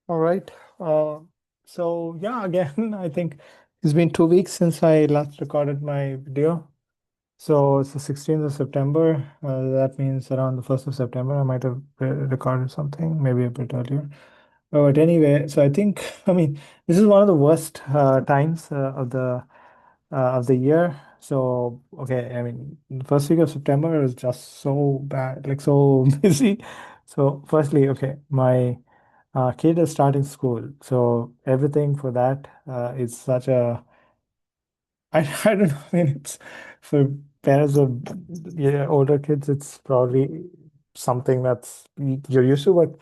All right. Uh, so yeah, again, I think it's been 2 weeks since I last recorded my video. So it's the 16th of September. That means around the 1st of September, I might have recorded something, maybe a bit earlier. But anyway, so I think, I mean, this is one of the worst times of the year. So, okay, I mean, the first week of September is just so bad, like so busy. So, firstly, okay, my kid is starting school, so everything for that is such a I don't know. I mean, it's for parents of yeah, older kids, it's probably something that's you're used to, but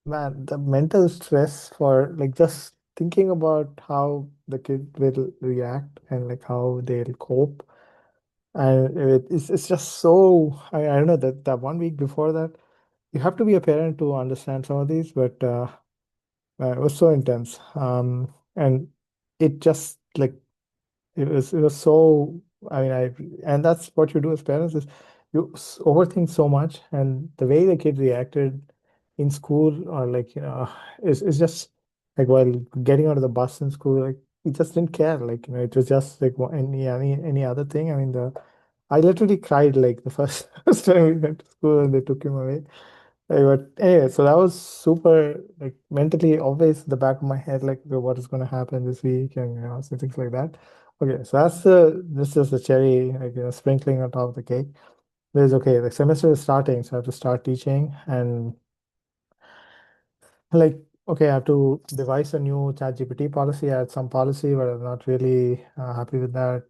man, the mental stress for like just thinking about how the kid will react and like how they'll cope. And it's just so I don't know that 1 week before that, you have to be a parent to understand some of these, but it was so intense. And it just like it was so I mean I and that's what you do as parents is you overthink so much, and the way the kid reacted in school or like is just like while getting out of the bus in school, like he just didn't care, like it was just like any other thing. I mean the I literally cried like the first first time we went to school and they took him away. But anyway, so that was super like mentally always the back of my head, like okay, what is going to happen this week and so things like that. Okay, so this is the cherry, like sprinkling on top of the cake. There's okay, the semester is starting, so I have to start teaching and like okay, I have to devise a new ChatGPT policy. I had some policy, but I'm not really happy with that.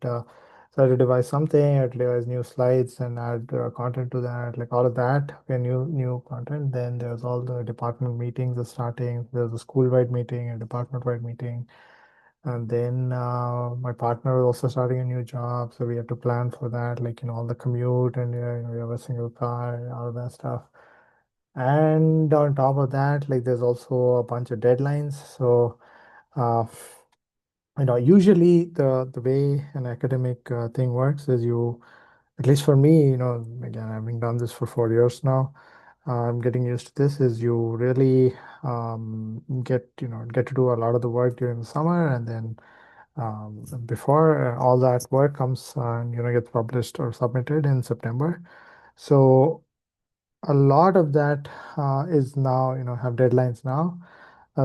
So I had to devise something. I had to devise new slides and add content to that, like all of that. Okay, new content. Then there's all the department meetings are starting. There's a school-wide meeting, a department-wide meeting, and then my partner is also starting a new job, so we have to plan for that, like all the commute and we have a single car and all of that stuff. And on top of that, like there's also a bunch of deadlines. So, uh, usually the way an academic thing works is at least for me, again, having done this for 4 years now, I'm getting used to this. Is you really get to do a lot of the work during the summer, and then before all that work comes and gets published or submitted in September. So a lot of that is now, have deadlines now.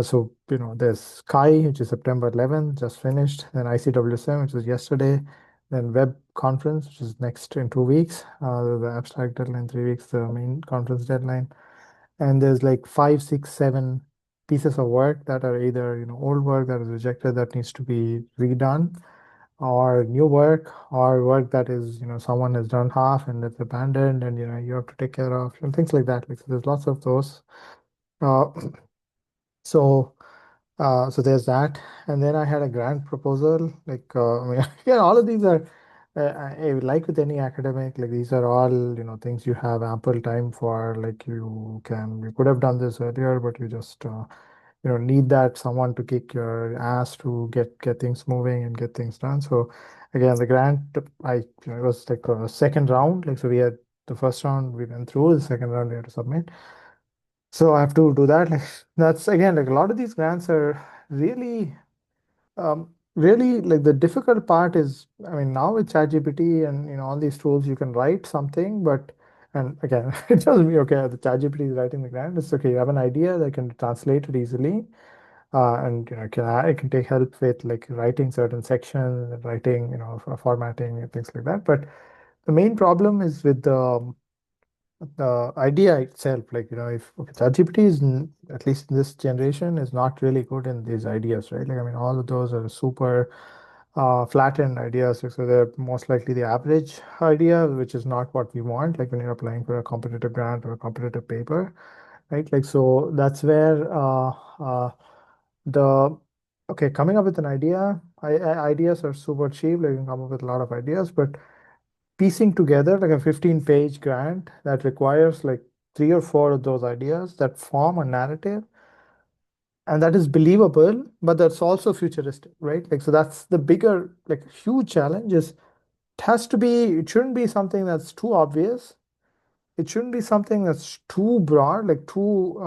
So, there's Sky, which is September 11th, just finished. Then ICWSM, which is yesterday. Then Web Conference, which is next in 2 weeks. The abstract deadline, 3 weeks, the main conference deadline. And there's like five, six, seven pieces of work that are either, old work that is rejected that needs to be redone, or new work, or work that is someone has done half and it's abandoned and you have to take care of and things like that. Like so there's lots of those. uh, so so there's that. And then I had a grant proposal, like I mean, yeah, all of these are like with any academic, like these are all things you have ample time for. Like you could have done this earlier, but you just need that someone to kick your ass to get things moving and get things done. So again, the grant, it was like a second round. Like so, we had the first round we went through. The second round we had to submit. So I have to do that. Like that's again like a lot of these grants are really like the difficult part is, I mean, now with ChatGPT and all these tools, you can write something, but and again, it tells me okay, the ChatGPT is writing the grant. It's okay. You have an idea that can translate it easily, and I can take help with like writing certain sections, writing formatting and things like that. But the main problem is with the idea itself. Like if okay, ChatGPT at least in this generation is not really good in these ideas, right? Like I mean, all of those are super flattened ideas. So they're most likely the average idea, which is not what we want. Like when you're applying for a competitive grant or a competitive paper, right? Like so that's where the okay, coming up with an idea. Ideas are super cheap. Like you can come up with a lot of ideas, but piecing together like a 15-page grant that requires like three or four of those ideas that form a narrative and that is believable, but that's also futuristic, right? Like, so that's the bigger, like, huge challenge is it shouldn't be something that's too obvious. It shouldn't be something that's too broad, like too,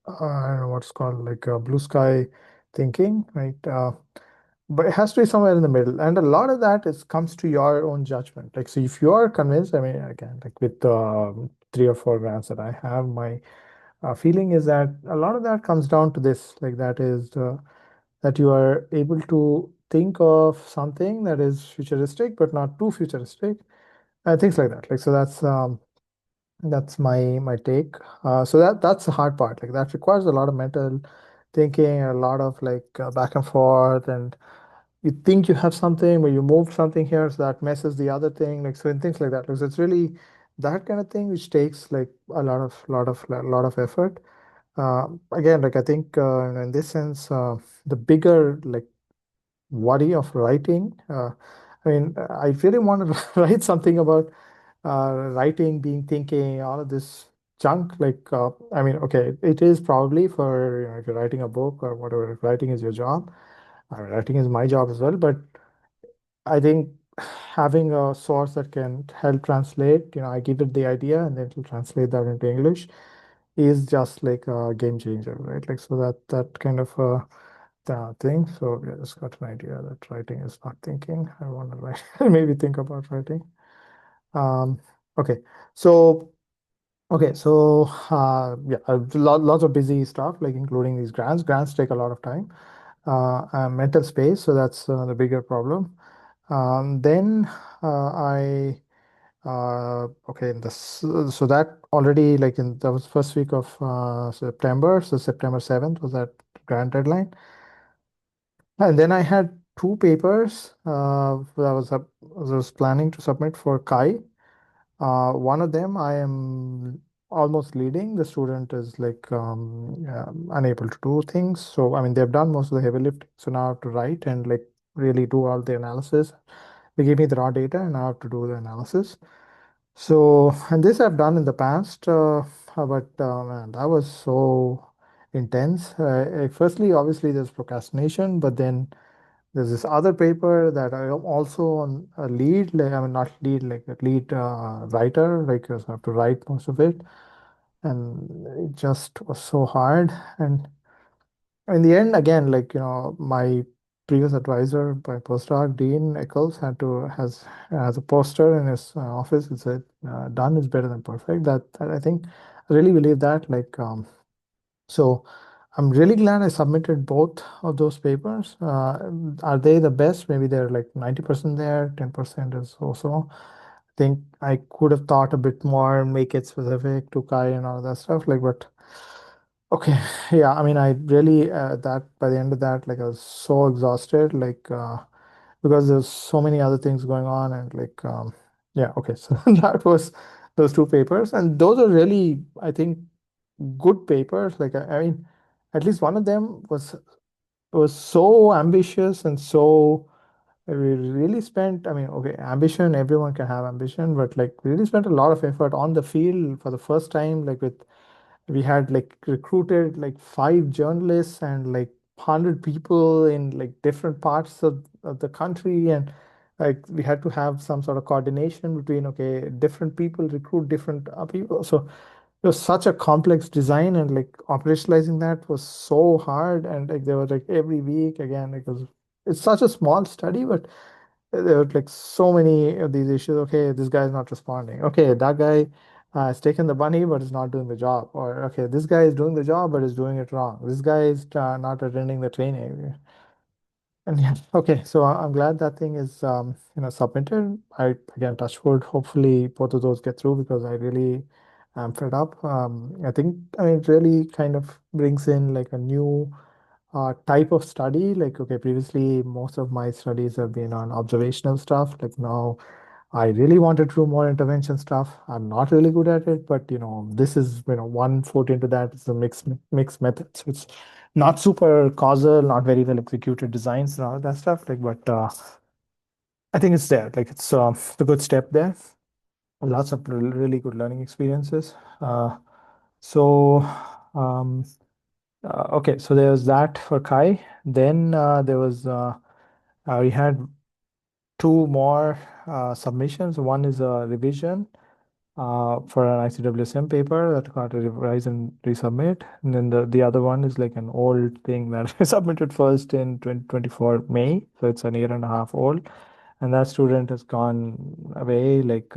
I don't know what's called like blue sky thinking, right? But it has to be somewhere in the middle, and a lot of that is comes to your own judgment. Like, so if you are convinced, I mean, again, like with the 3 or 4 grants that I have, my feeling is that a lot of that comes down to this, like that is that you are able to think of something that is futuristic but not too futuristic, things like that. Like, so that's my take. So that's the hard part. Like that requires a lot of mental thinking, a lot of like back and forth, and you think you have something, but you move something here, so that messes the other thing. Like so, and things like that. Like, so it's really that kind of thing which takes like a lot of effort. Again, like I think in this sense, the bigger like worry of writing. I mean, I really want to write something about writing, being thinking, all of this junk. Like, I mean, okay, it is probably for if you're writing a book or whatever, if writing is your job. Writing is my job as well, but I think having a source that can help translate, I give it the idea and then it'll translate that into English is just like a game changer, right? Like, so that kind of thing. So yeah, just got an idea that writing is not thinking. I want to write, maybe think about writing. Um, okay, so yeah, lots of busy stuff, like including these grants. Grants take a lot of time, and mental space. So that's the bigger problem. Then I okay, so that already like in that was first week of September. So September 7th was that grant deadline. And then I had two papers that I was planning to submit for Kai. One of them I am almost leading. The student is like yeah, unable to do things. So I mean they've done most of the heavy lifting. So now I have to write and like really do all the analysis. They give me the raw data and I have to do the analysis. So and this I've done in the past, but man, that was so intense. Firstly, obviously there's procrastination, but then there's this other paper that I am also on a lead, like I mean not lead, like a lead writer, like I have to write most of it, and it just was so hard. And in the end, again, like my previous advisor, my postdoc, Dean Eccles, has a poster in his office. It said, "Done is better than perfect." That I think I really believe that. Like so I'm really glad I submitted both of those papers. Are they the best? Maybe they're like 90% there, 10% is also. I think I could have thought a bit more, make it specific to Kai and all that stuff. Like, but okay, yeah, I mean, I really, that by the end of that, like, I was so exhausted, like, because there's so many other things going on, and like, yeah, okay, so that was those two papers, and those are really, I think, good papers. Like I mean, at least one of them was so ambitious and so we really spent. I mean, okay, ambition. Everyone can have ambition, but like we really spent a lot of effort on the field for the first time. Like with we had like recruited like 5 journalists and like 100 people in like different parts of the country, and like we had to have some sort of coordination between okay different people recruit different people. So it was such a complex design, and like operationalizing that was so hard. And like there was like every week again, because it's such a small study, but there were like so many of these issues. Okay, this guy is not responding. Okay, that guy has taken the money but is not doing the job. Or okay, this guy is doing the job but is doing it wrong. This guy is not attending the training. And yeah, okay. So I'm glad that thing is submitted. I again touch wood. Hopefully both of those get through because I really am fed up. I think I mean it really kind of brings in like a new type of study. Like okay, previously most of my studies have been on observational stuff. Like now I really wanted to do more intervention stuff. I'm not really good at it, but this is one foot into that. It's a mixed method. So it's not super causal, not very well executed designs and all that stuff. Like, but I think it's there. Like it's a good step there. Lots of really good learning experiences. So um, okay, so there was that for Kai. Then there was we had two more submissions. One is a revision. for an ICWSM paper that got to revise and resubmit. And then the other one is like an old thing that I submitted first in 2024 May. So it's an year and a half old. And that student has gone away like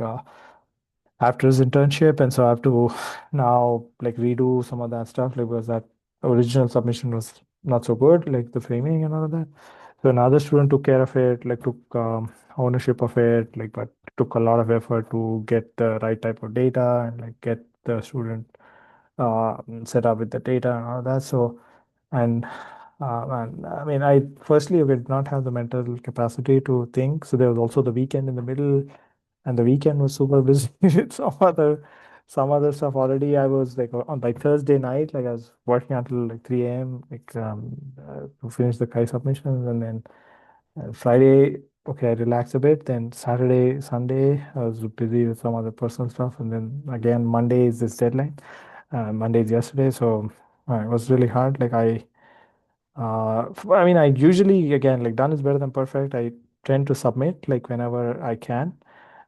after his internship. And so I have to now like redo some of that stuff like, because that original submission was not so good, like the framing and all of that. So another student took care of it, like took ownership of it, like, but it took a lot of effort to get the right type of data and like get the student set up with the data and all that. So, and and I mean, I firstly did not have the mental capacity to think. So there was also the weekend in the middle, and the weekend was super busy with some other stuff already. I was like on like Thursday night, like I was working until like 3 a.m. like to finish the Kai submissions, and then Friday, okay, I relaxed a bit. Then Saturday, Sunday, I was busy with some other personal stuff, and then again Monday is this deadline. Monday is yesterday, so it was really hard. Like I mean, I usually again like done is better than perfect. I tend to submit like whenever I can.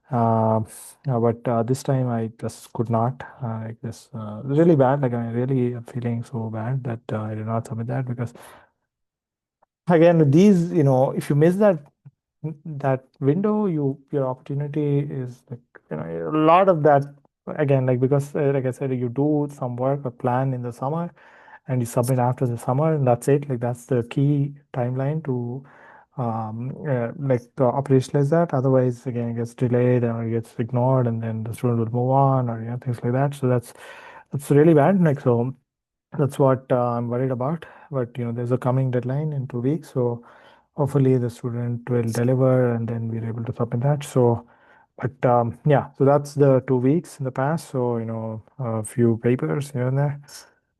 Uh, but this time I just could not. Like this, really bad. Like I really am feeling so bad that I did not submit that because again with these, if you miss that window, your opportunity is like a lot of that again like because like I said, you do some work or plan in the summer and you submit after the summer and that's it. Like that's the key timeline to like to operationalize that. Otherwise, again, it gets delayed or it gets ignored, and then the student will move on or things like that. So that's really bad. Like so, that's what I'm worried about. But there's a coming deadline in 2 weeks, so hopefully the student will deliver, and then we're able to submit that. So, but yeah, so that's the 2 weeks in the past. So a few papers here and there.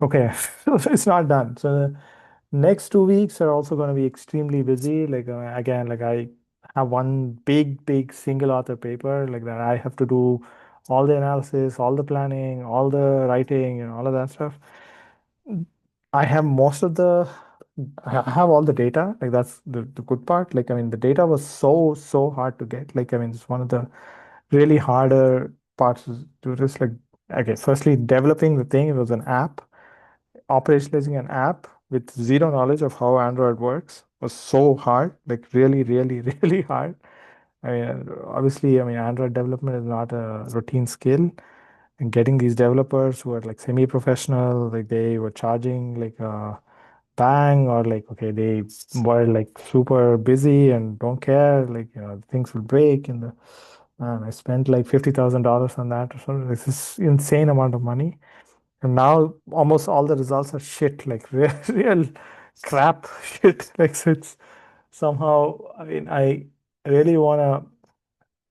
Okay, so it's not done. So the next 2 weeks are also going to be extremely busy. Like again, like I have one big single author paper like that. I have to do all the analysis, all the planning, all the writing, and all of that stuff. I have most of the, I have all the data. Like that's the good part. Like I mean, the data was so hard to get. Like I mean, it's one of the really harder parts to this. Like okay, firstly, developing the thing. It was an app. Operationalizing an app with zero knowledge of how Android works was so hard. Like really, really hard. I mean, obviously, I mean, Android development is not a routine skill. And getting these developers who are like semi-professional, like they were charging like a bang, or like, okay, they were like super busy and don't care, like, things will break. And man, I spent like $50,000 on that or something. This is insane amount of money. And now almost all the results are shit, like real crap shit. Like, so it's somehow, I mean, I really want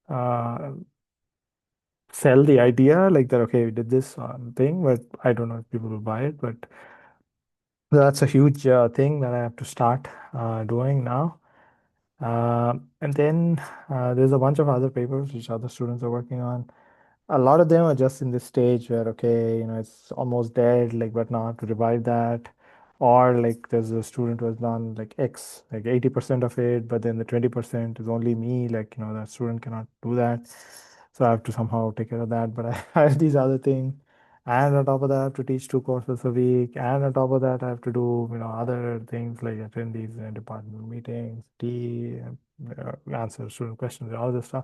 to sell the idea like that, okay, we did this thing, but I don't know if people will buy it. But that's a huge thing that I have to start doing now. And then there's a bunch of other papers which other students are working on. A lot of them are just in this stage where, okay, it's almost dead, like, but now I have to revive that. Or like there's a student who has done like X, like 80% of it, but then the 20% is only me, like, that student cannot do that. So I have to somehow take care of that. But I have these other things. And on top of that, I have to teach 2 courses a week. And on top of that, I have to do, other things like attend these department meetings, answer student questions, all this stuff.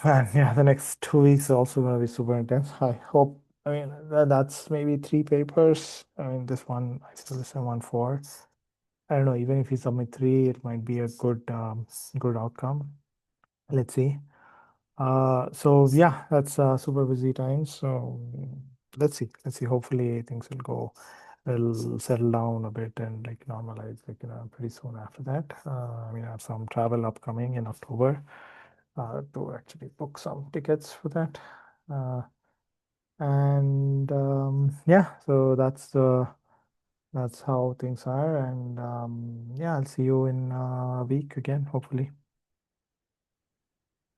Man, yeah, the next 2 weeks are also going to be super intense. I hope, I mean, that's maybe 3 papers. I mean, this one, I still send one four. I don't know, even if you submit three, it might be a good outcome. Let's see. So yeah, that's super busy times. So let's see. Hopefully things will settle down a bit and like normalize, like, pretty soon after that. I mean, I have some travel upcoming in October to actually book some tickets for that. Uh, and yeah, so that's how things are. And yeah, I'll see you in a week again, hopefully.